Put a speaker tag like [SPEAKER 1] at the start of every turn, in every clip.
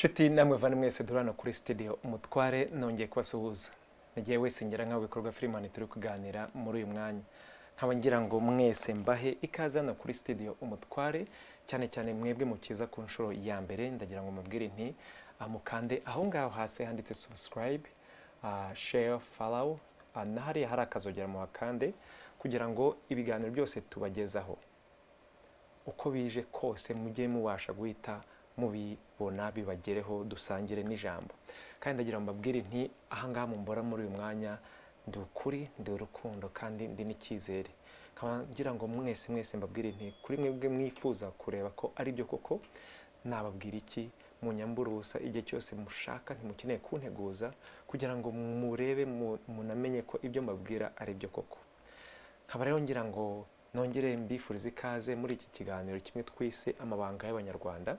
[SPEAKER 1] Nshuti namwe vane mwese durana kuri studio umutware nongeye kubasuhuza. Nagiye wese ngira nkaho bikorwa Freeman turi kuganira muri uyu mwanya. Nkaba ngira ngo mwese mbahe ikazana kuri studio umutware cyane cyane mwebwe mukiza ku nshuro ya mbere ndagira ngo mubwire nti mukande aho ngaho hasi handitse subscribe, share, follow, nahari hari akazogera mu hakande kugira ngo ibiganiro byose tubagezaho uko bije kose mujye mubasha guhita mubibona bibagereho dusangire n'ijambo. Kandi ndagira ngo mbabwire nti ahangaha mumbora muri uyu mwanya ndi ukuri ndi urukundo kandi ndi n'icyizere. Nkaba ngira ngo mwese mbabwire nti kuri mwebwe mwifuza kureba ko ari byo koko nababwira iki munyambura ubusa igihe cyose mushaka ntimukeneye kunteguza kugira ngo murebe munamenye ko ibyo mbabwira ari byo koko. Nkaba rero ngira ngo nongere mbifurize ikaze muri iki kiganiro kimwe twise amabanga y'abanyarwanda.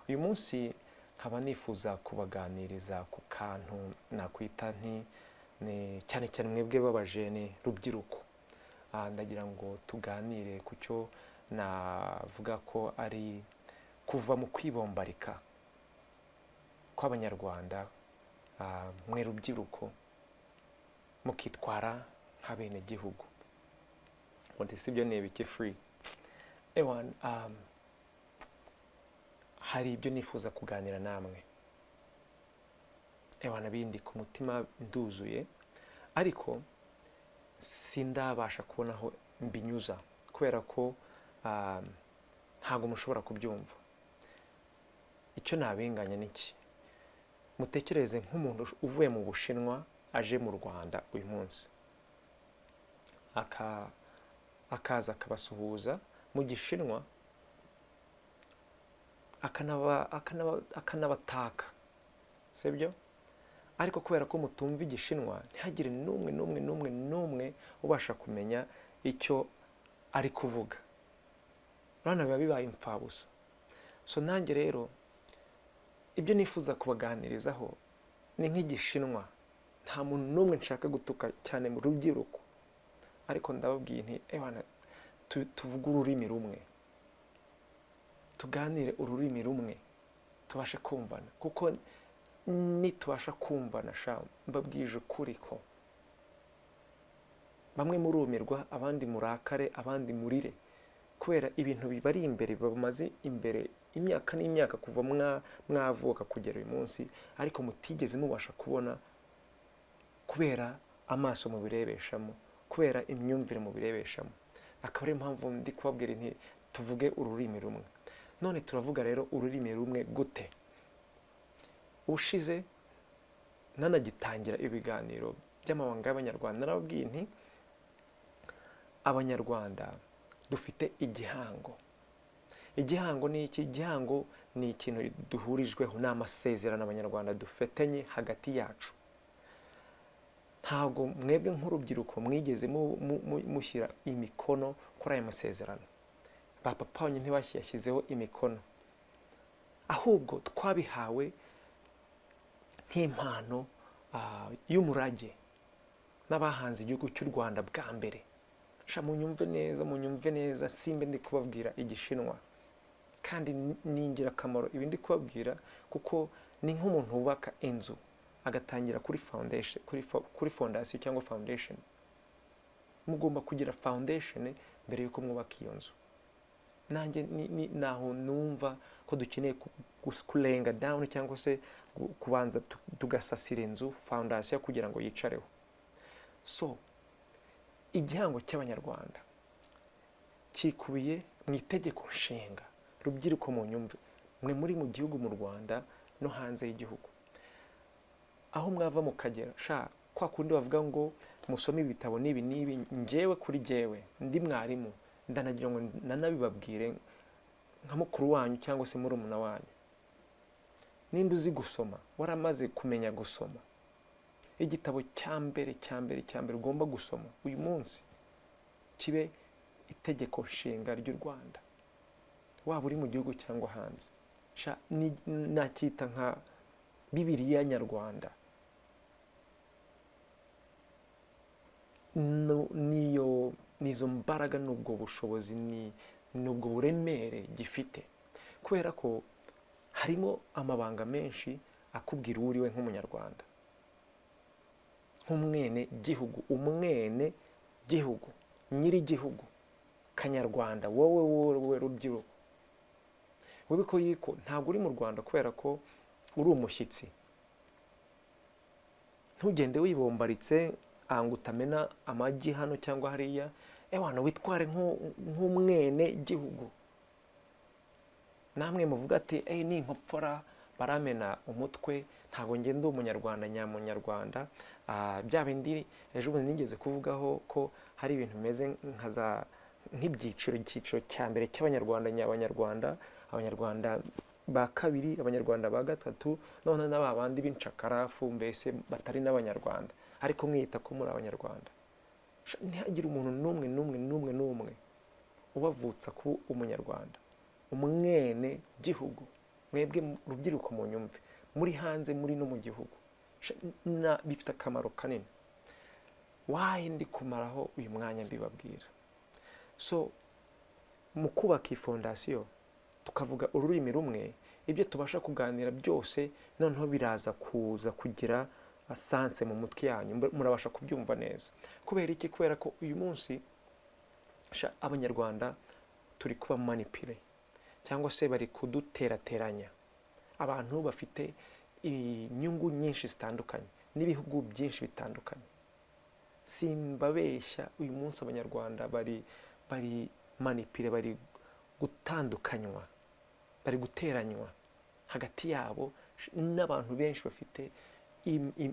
[SPEAKER 1] Uyu munsi nkaba nifuza kubaganiriza ku kantu nakwita nti cyane cyane mwebwe b'abajene rubyiruko. Ndagira ngo tuganire ku cyo navuga ko ari kuva mu kwibombarika kw'abanyarwanda, mwe rubyiruko mukitwara nk'abene gihugu. Sibyo ni ibiki free ewan. Hari ibyo nifuza kuganira namwe ewan, bindi ku mutima nduzuye ariko sindabasha kubona aho mbinyuza kubera ko ntago mushobora kubyumva. Icyo nabenganya niki, mutekereze nk'umuntu uvuye mu Bushinwa aje mu Rwanda uyu munsi akaza akabasuhuza mu Gishinwa akanabataka, sibyo? Ariko kubera ko mutumva Igishinwa ntihagire n'umwe ubasha kumenya icyo ari kuvuga. Urabona biba bibaye impfabusa. So nanjye rero ibyo nifuza kubaganirizaho ni nk'Igishinwa. Nta muntu n'umwe nshaka gutuka cyane mu rubyiruko, ariko ndababwiye nti ewana tuvuge ururimi rumwe, tuganire ururimi rumwe, tubashe kumvana. Kuko nitubasha kumvana mbabwije ukuri ko bamwe murumirwa, abandi murakare, abandi murire kubera ibintu bibari imbere bamaze imbere imyaka n'imyaka kuva mwavuka kugera uyu munsi, ariko mutigeze mubasha kubona kubera amaso mubirebeshamo, kubera imyumvire mubirebeshamo. Akaba ari impamvu ndi kubabwira nti tuvuge ururimi rumwe. None turavuga rero ururimi rumwe gute? Ushize nanagitangira ibiganiro by'amabanga y'abanyarwanda narababwiye nti abanyarwanda dufite igihango. Igihango ni iki? Igihango ni ikintu duhurijweho, n'amasezerano abanyarwanda dufetanye hagati yacu. Ntabwo mwebwe nk'urubyiruko mwigeze mushyira imikono kuri aya masezerano. Ba papa wanyu ntibashyizeho imikono, ahubwo twabihawe nk'impano y'umurage n'abahanze igihugu cy'u Rwanda bwa mbere. Munyumve neza, simbe ndi kubabwira Igishinwa kandi ni ingirakamaro ibi ndi kubabwira, kuko ni nk'umuntu wubaka inzu agatangira kuri fondasiyo cyangwa foundation. Mugomba kugira foundation mbere yuko mwubaka iyo nzu. Nanjye naho numva ko dukeneye kurenga down cyangwa se kubanza tugasasira inzu foundation kugira ngo yicareho. So igihango cy'abanyarwanda kikubiye mu itegeko nshinga. Rubyiruko mu nyumve, mwe muri mu gihugu mu Rwanda no hanze y'igihugu, aho mwava mukagera, kwa kundi bavuga ngo musome ibitabo n'ibi njyewe kuri jyewe ndi mwarimu ndanagira ngo nanabibabwire nka mukuru wanyu cyangwa se murumuna wanyu. Nimba uzi gusoma, waramaze kumenya gusoma, igitabo cya mbere ugomba gusoma uyu munsi kibe itegeko nshinga ry'u Rwanda, waba uri mu gihugu cyangwa hanze. Nacyita nka Bibiliya nyarwanda. Nizo mbaraga n'ubwo bushobozi n'ubwo buremere gifite, kubera ko harimo amabanga menshi akubwira uwo uriwe nk'umunyarwanda, nk'umwene gihugu, umwene gihugu, nyiri gihugu, kanyarwanda, wowe rubyiruko. Wowe ko yiko ntabwo uri mu Rwanda kubera ko uri umushyitsi. Ntugende wibombaritse ngo utamena amagi hano cyangwa hariya, ewana witware nk'umwene gihugu. Namwe muvuga ati ni inkopfora baramena umutwe, ntabwo ngenda umunyarwanda nyamunyarwanda. Bya bindi ejo bundi nigeze kuvugaho ko hari ibintu bimeze nk'ibyiciro, icyiciro cya mbere cy'abanyarwanda nyabanyarwanda, abanyarwanda ba kabiri, abanyarwanda ba gatatu, none n'aba bandi b'incakarafu mbese batari n'abanyarwanda ariko mwita ko muri abanyarwanda. Ntihagire umuntu n'umwe ubavutsa kuba umunyarwanda, umwene gihugu. Mwebwe rubyiruko mu nyumve, muri hanze muri no mu gihugu, bifite akamaro kanini. Wahe ndi kumaraho uyu mwanya mbibabwira. So mu kubaka ifondasiyo tukavuga ururimi rumwe, ibyo tubasha kuganira byose noneho biraza kuza kugira asanse mu mutwe yanyu, murabasha kubyumva neza. Kubera iki? Kubera ko uyu munsi abanyarwanda turi kuba manipule, cyangwa se bari kuduterateranya. Abantu bafite inyungu nyinshi zitandukanye n'ibihugu byinshi bitandukanye. Simbabeshya, uyu munsi abanyarwanda bari manipule, bari gutandukanywa, bari guteranywa hagati yabo n'abantu benshi bafite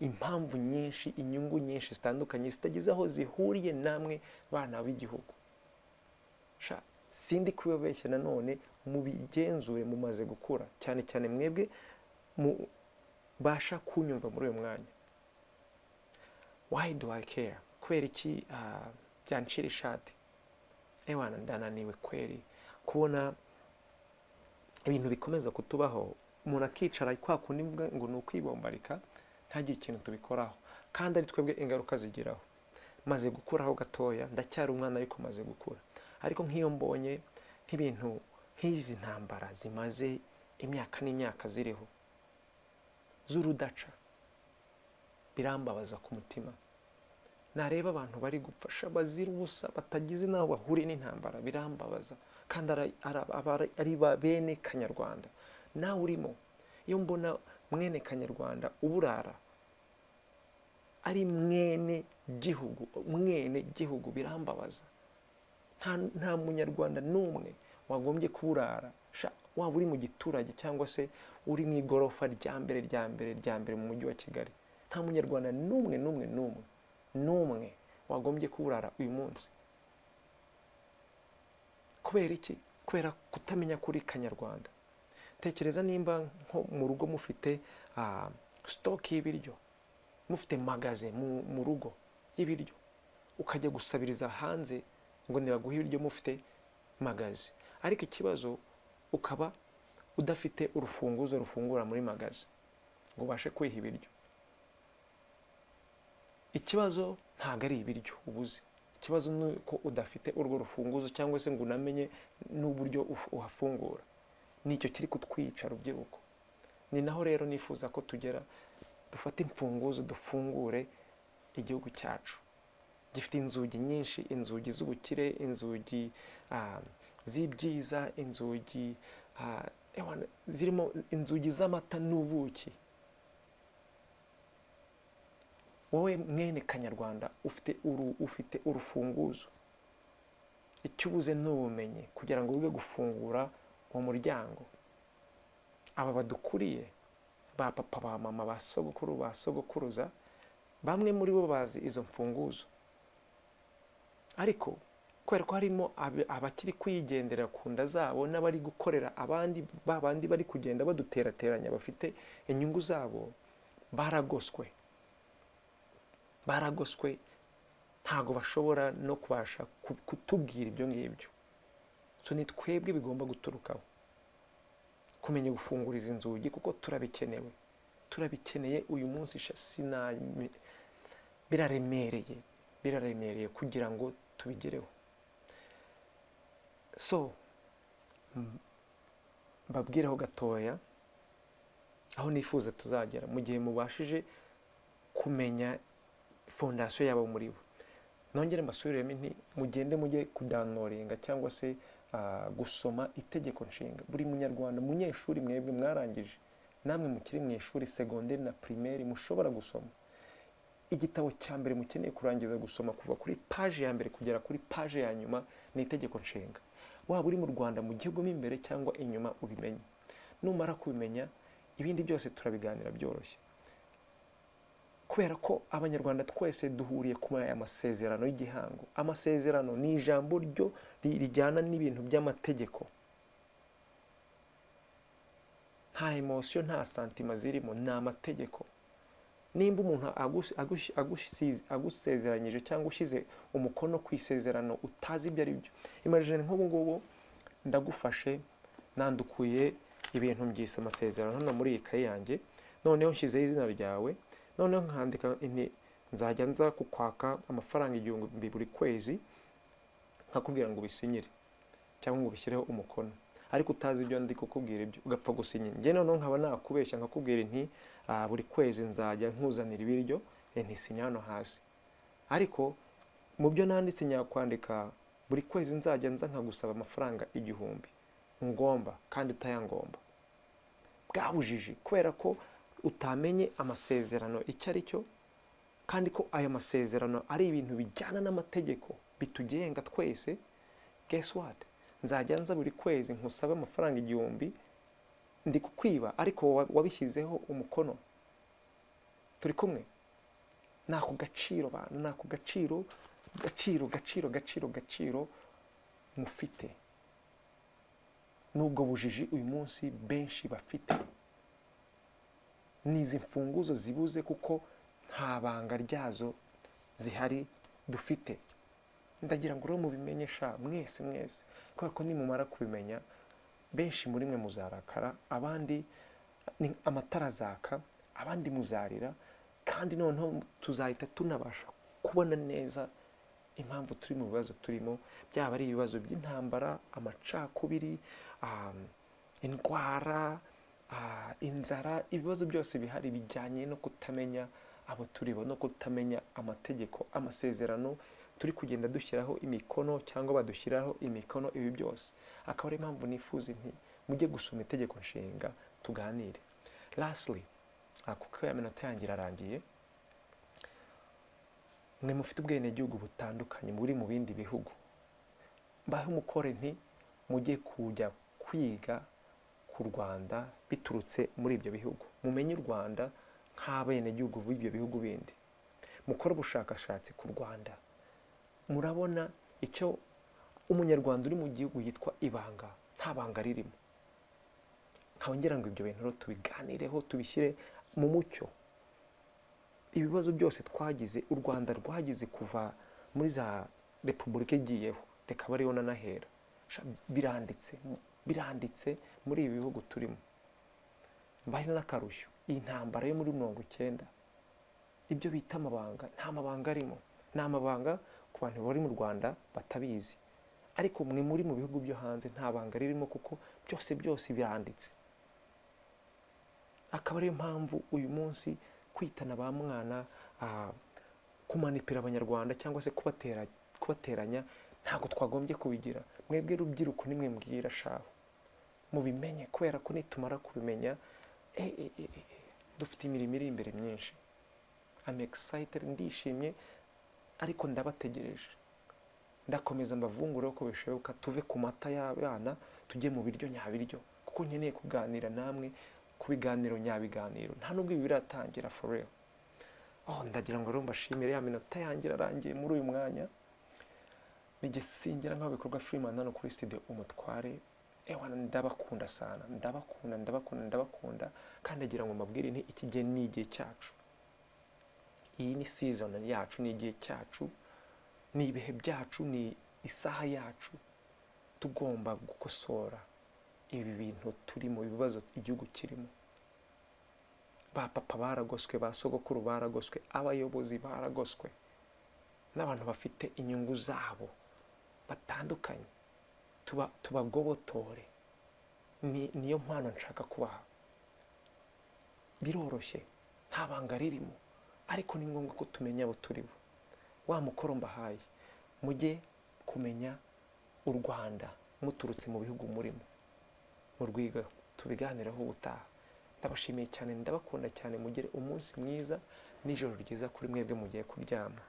[SPEAKER 1] impamvu nyinshi, inyungu nyinshi zitandukanye zitagize aho zihuriye namwe bana b'igihugu. Sindi kubabeshya, nanone mubigenzure, mumaze gukura, cyane cyane mwebwe mubasha kunyumva muri uyu mwanya. Why do I care? Kubera iki byanshira ishati? Ewana ndananiwe kweri kubona ibintu bikomeza kutubaho, umuntu akicara kwa kundi ngo ni ukwibombarika, ntagire ikintu tubikoraho, kandi ari twebwe ingaruka zigiraho. Maze gukuraho gatoya, ndacyari umwana ariko maze gukura. Ariko nk'iyo mbonye nk'ibintu nk'izi ntambara zimaze imyaka n'imyaka ziriho z'urudaca, birambabaza ku mutima. Nareba abantu bari gupfasha bazira ubusa, batagize n'aho bahuriye n'intambara, birambabaza. Kandi ari bene kanyarwanda, nawe urimo. Iyo mbona mwene kanyarwanda uburara ari mwene gihugu, birambabaza. Nta munyarwanda n'umwe wagombye kuburara, waba uri mu giturage cyangwa se uri mu igorofa rya mbere mu mujyi wa Kigali. Nta munyarwanda n'umwe wagombye kuburara uyu munsi. Kubera iki? Kubera kutamenya kuri kanyarwanda. Tekereza nimba nko mu rugo mufite stock y'ibiryo, mufite magaze mu rugo y'ibiryo, ukajya gusabiriza hanze ngo nibaguhe ibiryo mufite magaze, ariko ikibazo ukaba udafite urufunguzo rufungura muri magaze ngo ubashe kwiha ibiryo. Ikibazo ntabwo ari ibiryo ubuze, ikibazo ni uko udafite urwo rufunguzo cyangwa se ngo unamenye n'uburyo uhafungura. Nicyo kiri kutwica rubyiruko. Ni naho rero nifuza ko dufate imfunguzo dufungure igihugu cyacu. Gifite inzugi nyinshi, inzugi z'ubukire, inzugi z'ibyiza, inzugi zirimo inzugi z'amata n'ubuki. Wowe mwene kanyarwanda ufite urufunguzo. Icyo ubuze n'ubumenyi kugira ngo ube gufungura uwo muryango. Aba badukuriye, ba papa, ba mama, ba sogokuru, ba sogokuruza, bamwe muri bo bazi izo mfunguzo. Ariko kubera ko harimo abakiri kwigendera ku nda zabo n'abari gukorera abandi, babandi bari kugenda baduterateranya bafite inyungu zabo, baragoswe, ntago bashobora no kubasha kutubwira ibyo ngibyo. So ni twebwe bigomba guturukaho kumenya gufungura izi nzugi, kuko turabikeneye uyu munsi. Biraremereye kugira ngo tubigereho. So mbabwireho gatoya, aho nifuza tuzagera mu gihe mubashije kumenya fondasiyo yabo muri bo. Nongere mbasubiriremo nti mugende mujye kudownloadinga cyangwa se gusoma itegeko nshinga. Buri munyarwanda, munyeshuri mwebwe mwarangije, namwe mukiri mu ishuri segonderi na primaire, mushobora gusoma igitabo cya mbere mukeneye kurangiza gusoma kuva kuri paje ya mbere kugera kuri paje ya nyuma ni itegeko nshinga. Waba uri mu Rwanda mu gihugu mo imbere cyangwa inyuma, ubimenye. Numara kubimenya, ibindi byose turabiganira byoroshye, kubera ko abanyarwanda twese duhuriye ku aya masezerano y'igihango. Amasezerano ni ijambo ryo rijyana n'ibintu by'amategeko, nta emotion nta santima zirimo, ni amategeko. Nimba umuntu agusezeranyije cyangwa ushyize umukono ku isezerano utazi ibyo ari byo, imagine nk'ubu ngubu ndagufashe nandukuye ibintu mbyise amasezerano hano muri iyi kayi yanjye, noneho nshyizeho izina ryawe, noneho nkandika nti nzajya nza kukwaka amafaranga 1000 buri kwezi, nkakubwira ngo ubisinyire cyangwa ngo ubishyireho umukono, ariko utazi ibyo ndi kukubwira ibyo ugapfa gusinya. Njye noneho nkaba nakubeshya nkakubwira nti buri kwezi nzajya nkuzanira ibiryo, ntisinya hano hasi, ariko mu byo nanditse nyakwandika buri kwezi nzajya nza nkagusaba amafaranga 1000 ngomba kandi utayangomba. Bwabujiji, kubera ko utamenye amasezerano icyo ari cyo, kandi ko ayo masezerano ari ibintu bijyana n'amategeko bitugenga twese. Guess what? Nzajya nza buri kwezi nkusaba amafaranga 1000, ndi kukwiba, ariko wabishyizeho umukono. Turi kumwe? Nako gaciro bana, nako gaciro mufite. Nubwo bujiji uyu munsi benshi bafite, nizi mfunguzo zibuze kuko nta banga ryazo zihari dufite. Ndagira ngo rero mubimenyesha mwese, kubera ko nimumara kubimenya benshi muri mwe muzarakara, abandi amatara azaka, abandi muzarira, kandi noneho tuzahita tunabasha kubona neza impamvu turi mu bibazo turimo, byaba ari ibibazo by'intambara, amacakubiri, indwara, inzara, ibibazo byose bihari bijyanye no kutamenya abo turibo, no kutamenya amategeko, amasezerano turi kugenda dushyiraho imikono cyangwa badushyiraho imikono. Ibi byose akaba ari impamvu nifuza nti mujye gusoma itegeko nshinga tuganire. Lastly, kuko ya minota yanjye irarangiye, mwe mufite ubwenegihugu butandukanye muri mu bindi bihugu, mbahe umukore nti mujye kujya kwiga ku Rwanda biturutse muri ibyo bihugu, mumenye u Rwanda nk'abenegihugu b'ibyo bihugu bindi, mukore ubushakashatsi ku Rwanda, murabona icyo umunyarwanda uri mu gihugu yitwa ibanga, nta banga ririmo. Nkabongera ngo ibyo bintu tubiganireho, tubishyire mu mucyo. Ibibazo byose twagize, u Rwanda rwagize kuva muri za repubulika igiyeho, reka bariho nanahera, biranditse muri ibi bihugu turimo. Mbahe n'akarushyo, iyi ntambara yo muri 90, ibyo bita amabanga, nta mabanga arimo. Ni amabanga ku bantu bari mu Rwanda batabizi, ariko mwe muri mu bihugu byo hanze nta banga ririmo, kuko byose biranditse. Akaba ariyo mpamvu uyu munsi kwitana ba mwana, kumanipira abanyarwanda cyangwa se kubateranya, ntabwo twagombye kubigira. Mwebwe rubyiruko nimwe mbwira shaho mubimenye, kubera ko nitumara kubimenya dufite imirimo iri imbere myinshi. I'm excited, ndishimye, ariko ndabategereje. Ndakomeza mbavungure ko bishoboka, tuve ku mata y'abana tujye mu biryo nyabiryo, kuko nkeneye kuganira namwe ku biganiro nyabiganiro. Nta nubwo ibi biratangira for real. Ndagira ngo rero mbashimire, ya minota yanjye irarangiye muri uyu mwanya. Nige singira nk'abikorwa Freeman hano kuri studio Umutware. Ndabakunda sana, ndabakunda, kandi agira ngo mbabwire nti iki gihe ni igihe cyacu. Iyi ni season yacu, ni igihe cyacu, ni ibihe byacu, ni isaha yacu. Tugomba gukosora ibi bintu turi mu bibazo igihugu kirimo. Ba papa baragoswe, ba sogokuru baragoswe, abayobozi baragoswe, n'abantu bafite inyungu zabo batandukanye. Tubagobotore. Niyo mpano nshaka kubaha. biroroshye nta banga ririmo, ariko ni ngombwa ko tumenya abo turi bo. Wa mukoro mbahaye, mujye kumenya u Rwanda muturutse mu bihugu murimo, mu rwiga tubiganiraho ubutaha. Ndabashimiye cyane, ndabakunda cyane, mugire umunsi mwiza n'ijoro ryiza kuri mwebwe mugiye kuryama.